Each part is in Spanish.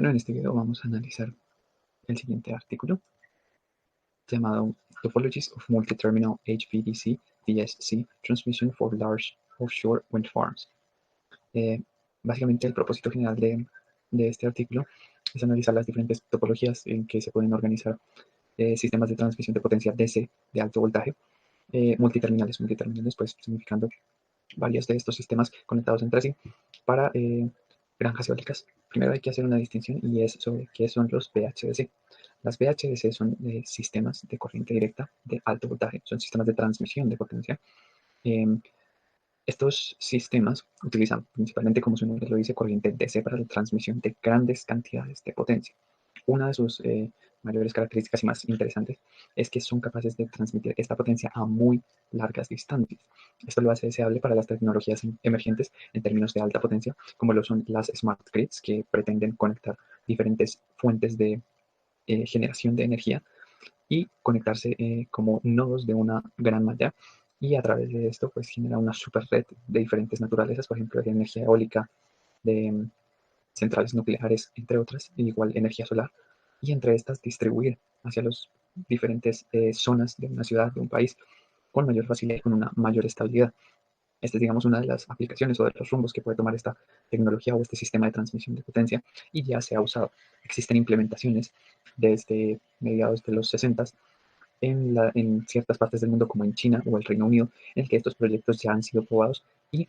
Bueno, en este video vamos a analizar el siguiente artículo llamado Topologies of Multi-Terminal HVDC DSC Transmission for Large Offshore Wind Farms. Básicamente el propósito general de este artículo es analizar las diferentes topologías en que se pueden organizar sistemas de transmisión de potencia DC de alto voltaje, multiterminales, pues significando varios de estos sistemas conectados entre sí para granjas eólicas. Primero hay que hacer una distinción y es sobre qué son los VHDC. Las VHDC son sistemas de corriente directa de alto voltaje, son sistemas de transmisión de potencia. Estos sistemas utilizan principalmente, como su nombre lo dice, corriente DC para la transmisión de grandes cantidades de potencia. Una de sus mayores características y más interesantes es que son capaces de transmitir esta potencia a muy largas distancias. Esto lo hace deseable para las tecnologías emergentes en términos de alta potencia, como lo son las smart grids, que pretenden conectar diferentes fuentes de generación de energía y conectarse como nodos de una gran malla, y a través de esto pues genera una super red de diferentes naturalezas, por ejemplo de energía eólica, de centrales nucleares, entre otras, y igual energía solar, y entre estas distribuir hacia las diferentes zonas de una ciudad, de un país, con mayor facilidad y con una mayor estabilidad. Esta es, digamos, una de las aplicaciones o de los rumbos que puede tomar esta tecnología o este sistema de transmisión de potencia, y ya se ha usado. Existen implementaciones desde mediados de los 60 en ciertas partes del mundo, como en China o el Reino Unido, en el que estos proyectos ya han sido probados e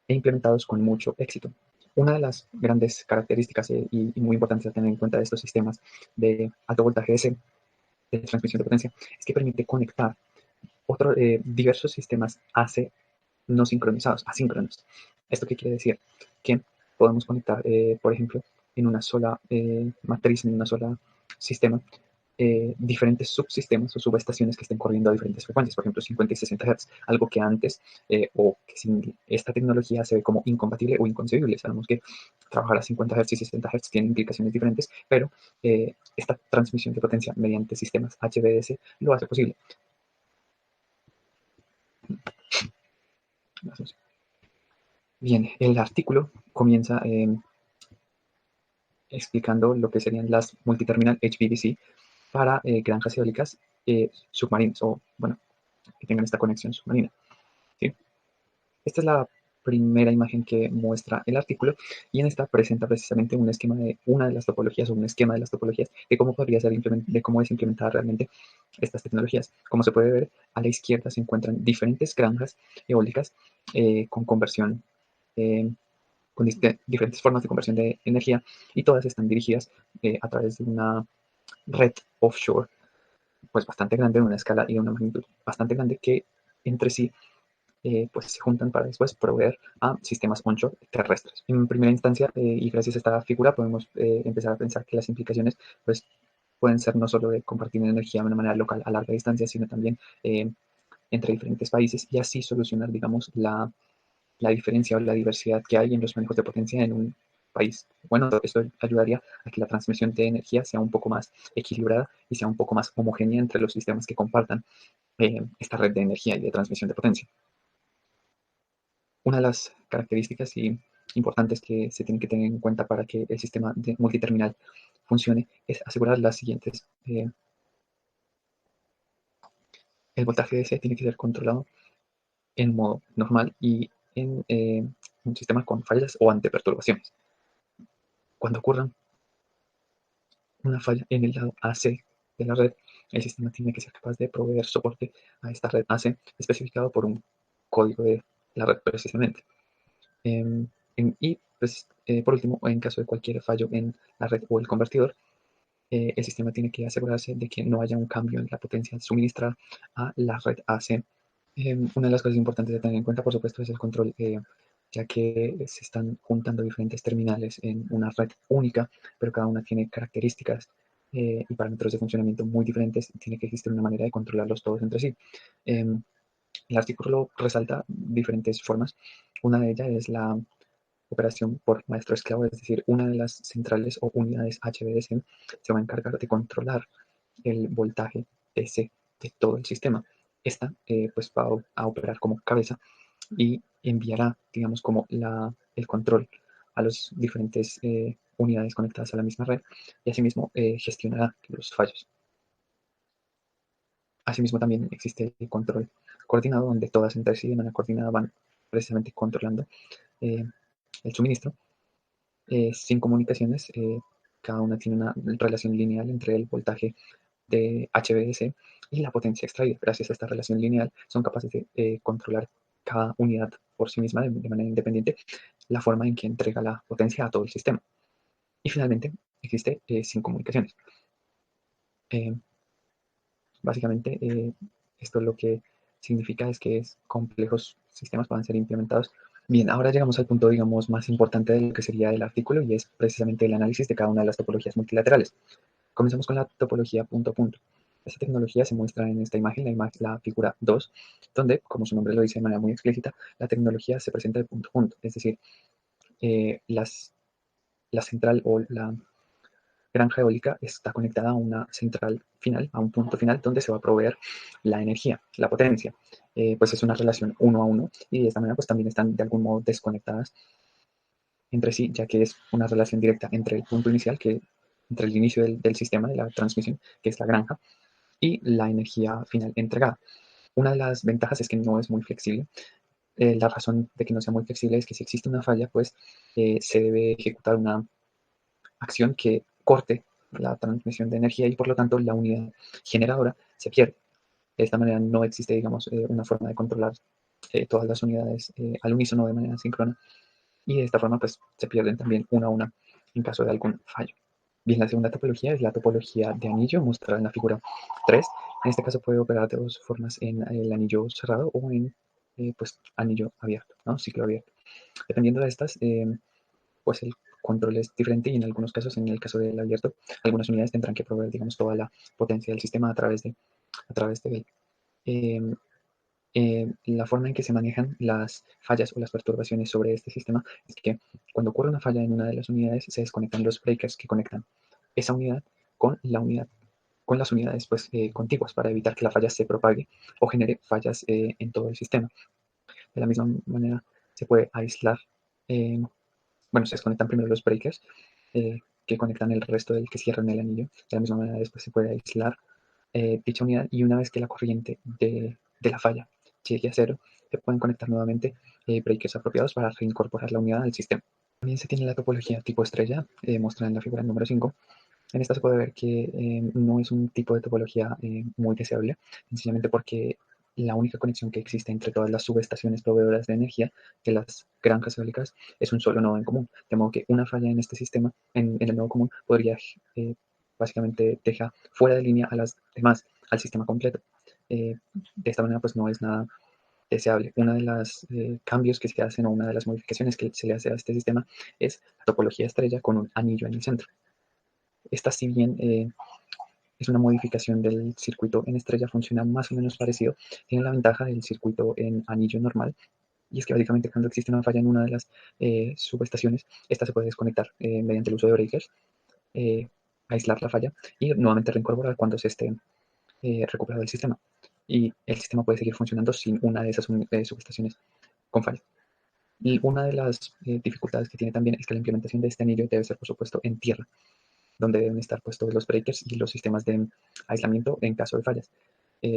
implementados con mucho éxito. Una de las grandes características y muy importantes a tener en cuenta de estos sistemas de alto voltaje DC, de transmisión de potencia, es que permite conectar diversos sistemas AC no sincronizados, asíncronos. ¿Esto qué quiere decir? Que podemos conectar, por ejemplo, en una sola matriz, en una sola sistema, diferentes subsistemas o subestaciones que estén corriendo a diferentes frecuencias, por ejemplo 50 y 60 Hz, algo que antes o que sin esta tecnología se ve como incompatible o inconcebible. Sabemos que trabajar a 50 Hz y 60 Hz tiene implicaciones diferentes, pero esta transmisión de potencia mediante sistemas HVDC lo hace posible. Bien, el artículo comienza explicando lo que serían las multiterminal HVDC para granjas eólicas submarinas, o bueno, que tengan esta conexión submarina, ¿sí? Esta es la primera imagen que muestra el artículo, y en esta presenta precisamente un esquema de una de las topologías o un esquema de las topologías de cómo podría ser de cómo es implementada realmente estas tecnologías. Como se puede ver, a la izquierda se encuentran diferentes granjas eólicas con conversión con diferentes formas de conversión de energía, y todas están dirigidas a través de una red offshore pues bastante grande, de una escala y de una magnitud bastante grande, que entre sí pues se juntan para después proveer a sistemas onshore terrestres. En primera instancia, y gracias a esta figura, podemos empezar a pensar que las implicaciones pues pueden ser no solo de compartir energía de una manera local a larga distancia, sino también entre diferentes países, y así solucionar, digamos, la diferencia o la diversidad que hay en los manejos de potencia en un país. Bueno, esto ayudaría a que la transmisión de energía sea un poco más equilibrada y sea un poco más homogénea entre los sistemas que compartan esta red de energía y de transmisión de potencia. Una de las características importantes que se tienen que tener en cuenta para que el sistema de multiterminal funcione es asegurar las siguientes. El voltaje DC tiene que ser controlado en modo normal y en un sistema con fallas o ante perturbaciones. Cuando ocurran una falla en el lado AC de la red, el sistema tiene que ser capaz de proveer soporte a esta red AC especificado por un código de la red precisamente. Y pues, por último, en caso de cualquier fallo en la red o el convertidor, el sistema tiene que asegurarse de que no haya un cambio en la potencia suministrada a la red AC. Una de las cosas importantes de tener en cuenta, por supuesto, es el control, ya que se están juntando diferentes terminales en una red única, pero cada una tiene características y parámetros de funcionamiento muy diferentes, y tiene que existir una manera de controlarlos todos entre sí. El artículo resalta diferentes formas. Una de ellas es la operación por maestro esclavo, es decir, una de las centrales o unidades HVDC se va a encargar de controlar el voltaje DC de todo el sistema. Esta pues va a operar como cabeza y enviará, digamos, como el control a los diferentes unidades conectadas a la misma red y asimismo gestionará los fallos. Asimismo también existe el control coordinado, donde todas entre sí de manera coordinada van precisamente controlando el suministro sin comunicaciones. Cada una tiene una relación lineal entre el voltaje de HVDC y la potencia extraída. Gracias a esta relación lineal son capaces de controlar cada unidad por sí misma de manera independiente la forma en que entrega la potencia a todo el sistema. Y finalmente existe sin comunicaciones. Básicamente esto lo que significa es que complejos sistemas puedan ser implementados. Bien, ahora llegamos al punto, digamos, más importante de lo que sería el artículo y es precisamente el análisis de cada una de las topologías multilaterales. Comenzamos con la topología punto a punto. Esta tecnología se muestra en esta imagen, la figura 2, donde, como su nombre lo dice de manera muy explícita, la tecnología se presenta de punto a punto, es decir, la central o la granja eólica está conectada a una central final, a un punto final donde se va a proveer la energía, la potencia. Pues es una relación uno a uno y de esta manera pues también están de algún modo desconectadas entre sí, ya que es una relación directa entre el punto inicial, entre el inicio del sistema de la transmisión, que es la granja, y la energía final entregada. Una de las ventajas es que no es muy flexible. La razón de que no sea muy flexible es que si existe una falla, pues se debe ejecutar una acción que corte la transmisión de energía y por lo tanto la unidad generadora se pierde. De esta manera no existe, digamos, una forma de controlar todas las unidades al unísono de manera síncrona y de esta forma pues se pierden también una a una en caso de algún fallo. Bien, la segunda topología es la topología de anillo mostrada en la figura 3. En este caso puede operar de dos formas, en el anillo cerrado o en pues anillo abierto, ¿no? Ciclo abierto. Dependiendo de estas, pues el control es diferente y en algunos casos, en el caso del abierto, algunas unidades tendrán que proveer, digamos, toda la potencia del sistema a través de él. Eh, la forma en que se manejan las fallas o las perturbaciones sobre este sistema es que cuando ocurre una falla en una de las unidades se desconectan los breakers que conectan esa unidad con la unidad con las unidades pues, contiguas para evitar que la falla se propague o genere fallas en todo el sistema. De la misma manera se puede aislar, bueno, se desconectan primero los breakers que conectan el resto del que cierran el anillo. De la misma manera después se puede aislar dicha unidad y una vez que la corriente de la falla llegue a cero, se pueden conectar nuevamente breakers apropiados para reincorporar la unidad al sistema. También se tiene la topología tipo estrella, mostrada en la figura número 5. En esta se puede ver que no es un tipo de topología muy deseable, sencillamente porque la única conexión que existe entre todas las subestaciones proveedoras de energía de las granjas eólicas es un solo nodo en común. De modo que una falla en este sistema, en el nodo común, podría básicamente dejar fuera de línea a las demás, al sistema completo. De esta manera, pues no es nada deseable. Una de los cambios que se hacen o una de las modificaciones que se le hace a este sistema es la topología estrella con un anillo en el centro. Esta, si bien es una modificación del circuito en estrella, funciona más o menos parecido, tiene la ventaja del circuito en anillo normal, y es que básicamente cuando existe una falla en una de las subestaciones, esta se puede desconectar mediante el uso de breakers, aislar la falla y nuevamente reincorporar cuando se esté recuperado el sistema. Y el sistema puede seguir funcionando sin una de esas subestaciones con falla. Y una de las dificultades que tiene también es que la implementación de este anillo debe ser, por supuesto, en tierra, donde deben estar puestos los breakers y los sistemas de aislamiento en caso de fallas.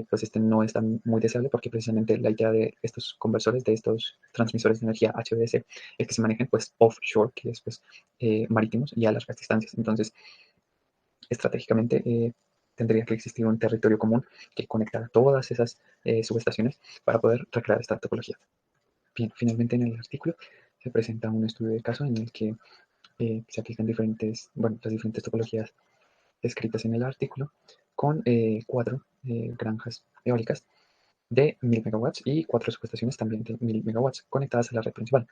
Pues este no es tan muy deseable porque precisamente la idea de estos conversores, de estos transmisores de energía HVDC, es que se manejen pues offshore, que es pues marítimos y a largas distancias. Entonces, estratégicamente tendría que existir un territorio común que conectara todas esas subestaciones para poder recrear esta topología. Bien, finalmente en el artículo se presenta un estudio de caso en el que se aplican las diferentes topologías descritas en el artículo con 4 granjas eólicas de 1000 megawatts y 4 subestaciones también de 1000 megawatts conectadas a la red principal.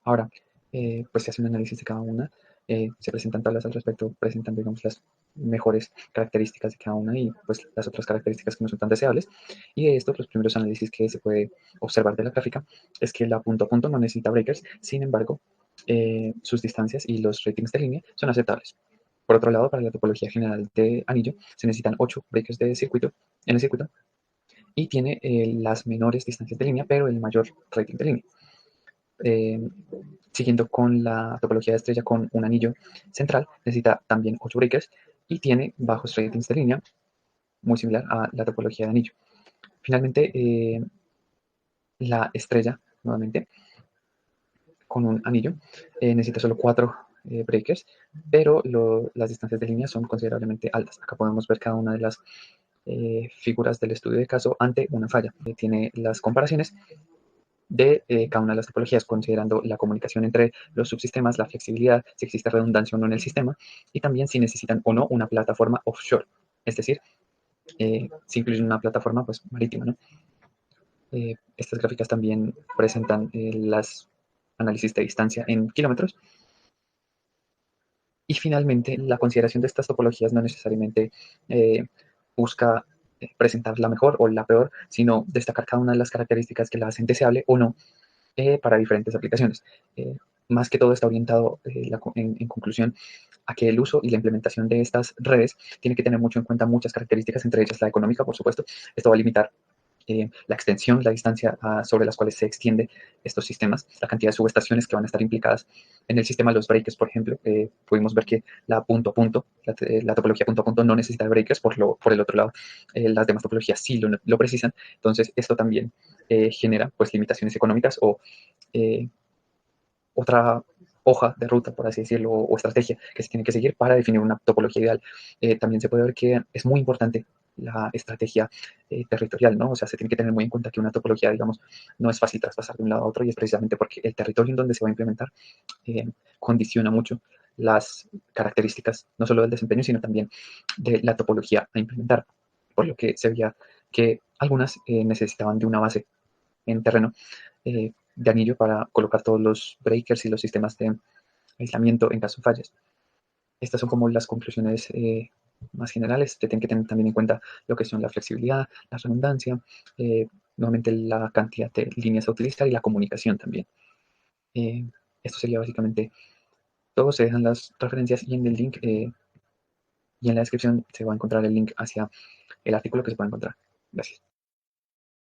Ahora, pues se hace un análisis de cada una, se presentan tablas al respecto, presentando, digamos, las mejores características de cada una y pues las otras características que no son tan deseables. Y de estos, los primeros análisis que se puede observar de la gráfica es que la punto a punto no necesita breakers, sin embargo, sus distancias y los ratings de línea son aceptables. Por otro lado, para la topología general de anillo, se necesitan 8 breakers de circuito en el circuito y tiene las menores distancias de línea, pero el mayor rating de línea. siguiendo con la topología de estrella con un anillo central, necesita también 8 breakers y tiene bajos ratings de línea, muy similar a la topología de anillo. Finalmente, la estrella, nuevamente, con un anillo, necesita solo 4 breakers, pero las distancias de línea son considerablemente altas. Acá podemos ver cada una de las figuras del estudio de caso ante una falla. Tiene las comparaciones de cada una de las topologías, considerando la comunicación entre los subsistemas, la flexibilidad, si existe redundancia o no en el sistema, y también si necesitan o no una plataforma offshore, es decir, si incluyen una plataforma pues, marítima, ¿no? Estas gráficas también presentan las análisis de distancia en kilómetros. Y finalmente, la consideración de estas topologías no necesariamente busca presentar la mejor o la peor, sino destacar cada una de las características que la hacen deseable o no para diferentes aplicaciones. Más que todo está orientado, en conclusión, a que el uso y la implementación de estas redes tiene que tener mucho en cuenta muchas características, entre ellas la económica, por supuesto. Esto va a limitar la extensión, la distancia sobre las cuales se extiende estos sistemas, la cantidad de subestaciones que van a estar implicadas en el sistema, los breakers, por ejemplo. Pudimos ver que la punto a punto, la topología punto a punto no necesita de breakers, por el otro lado, las demás topologías sí lo precisan. Entonces, esto también genera pues limitaciones económicas o otra hoja de ruta, por así decirlo, o estrategia que se tiene que seguir para definir una topología ideal. También se puede ver que es muy importante la estrategia territorial, ¿no? O sea, se tiene que tener muy en cuenta que una topología, digamos, no es fácil traspasar de un lado a otro y es precisamente porque el territorio en donde se va a implementar condiciona mucho las características, no solo del desempeño, sino también de la topología a implementar. Por lo que se veía que algunas necesitaban de una base en terreno de anillo para colocar todos los breakers y los sistemas de aislamiento en caso de fallas. Estas son como las conclusiones más generales. Se tienen que tener también en cuenta lo que son la flexibilidad, la redundancia, nuevamente la cantidad de líneas a utilizar y la comunicación también. Esto sería básicamente todo. Se dejan las referencias y en el link y en la descripción se va a encontrar el link hacia el artículo que se puede encontrar. Gracias.